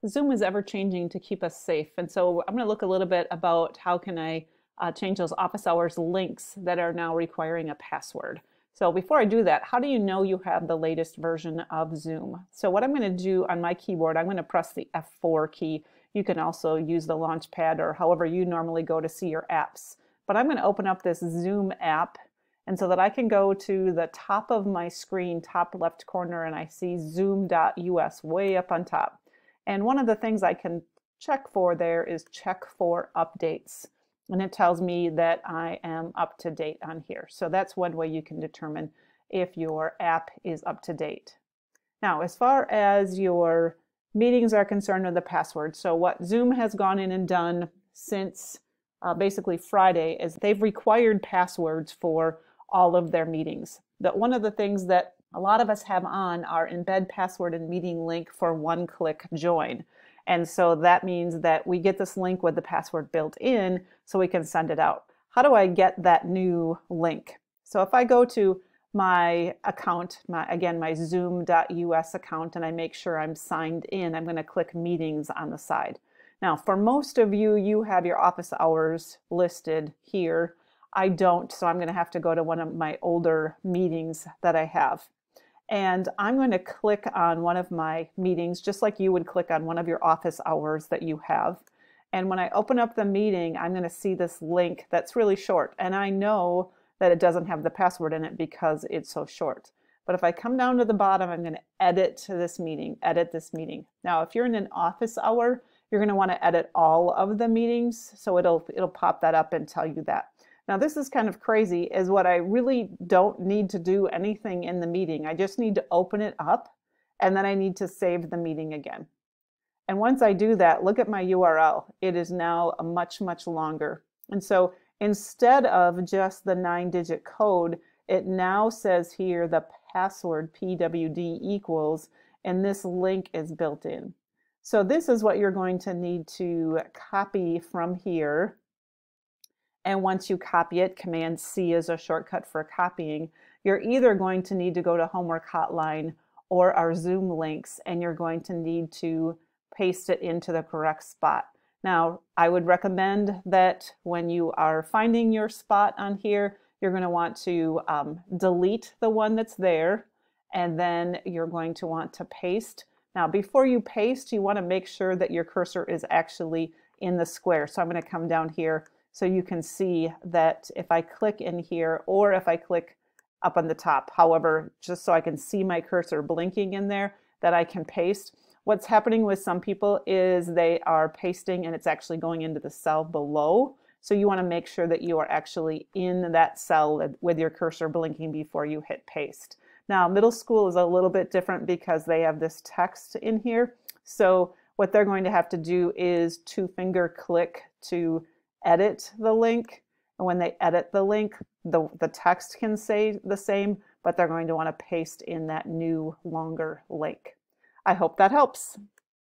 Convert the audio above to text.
Zoom is ever changing to keep us safe. And so I'm going to look a little bit about how can I change those office hours links that are now requiring a password. So before I do that, how do you know you have the latest version of Zoom? So what I'm going to do on my keyboard, I'm going to press the F4 key. You can also use the launch pad or however you normally go to see your apps. But I'm going to open up this Zoom app, and so that I can go to the top of my screen, top left corner, and I see zoom.us way up on top. And one of the things I can check for there is check for updates. And it tells me that I am up to date on here. So that's one way you can determine if your app is up to date. Now, as far as your meetings are concerned with the password, so what Zoom has gone in and done since basically Friday is they've required passwords for all of their meetings. One of the things that a lot of us have on are embed password and meeting link for one-click join. And so that means that we get this link with the password built in so we can send it out. How do I get that new link? So if I go to my account, again, my zoom.us account, and I make sure I'm signed in, I'm going to click meetings on the side. Now, for most of you, you have your office hours listed here. I don't, so I'm going to have to go to one of my older meetings that I have. And I'm going to click on one of my meetings, just like you would click on one of your office hours that you have. And when I open up the meeting, I'm going to see this link that's really short. And I know that it doesn't have the password in it because it's so short. But if I come down to the bottom, I'm going to edit this meeting, edit this meeting. Now, if you're in an office hour, you're going to want to edit all of the meetings. So it'll pop that up and tell you that. Now this is kind of crazy, is what I really don't need to do anything in the meeting. I just need to open it up and then I need to save the meeting again. And once I do that, look at my URL. It is now a much, much longer. And so instead of just the 9-digit code, it now says here the password PWD equals, and this link is built in. So this is what you're going to need to copy from here. And once you copy it, Command C is a shortcut for copying. You're either going to need to go to Homework Hotline or our Zoom links, and you're going to need to paste it into the correct spot. Now, I would recommend that when you are finding your spot on here, you're going to want to delete the one that's there, and then you're going to want to paste. Now, before you paste, you want to make sure that your cursor is actually in the square. So I'm going to come down here so you can see that if I click in here or if I click up on the top, however, just so I can see my cursor blinking in there, that I can paste. What's happening with some people is they are pasting and it's actually going into the cell below. So you want to make sure that you are actually in that cell with your cursor blinking before you hit paste. Now, middle school is a little bit different because they have this text in here. So what they're going to have to do is 2-finger click to edit the link. And when they edit the link, the text can say the same, but they're going to want to paste in that new longer link. I hope that helps.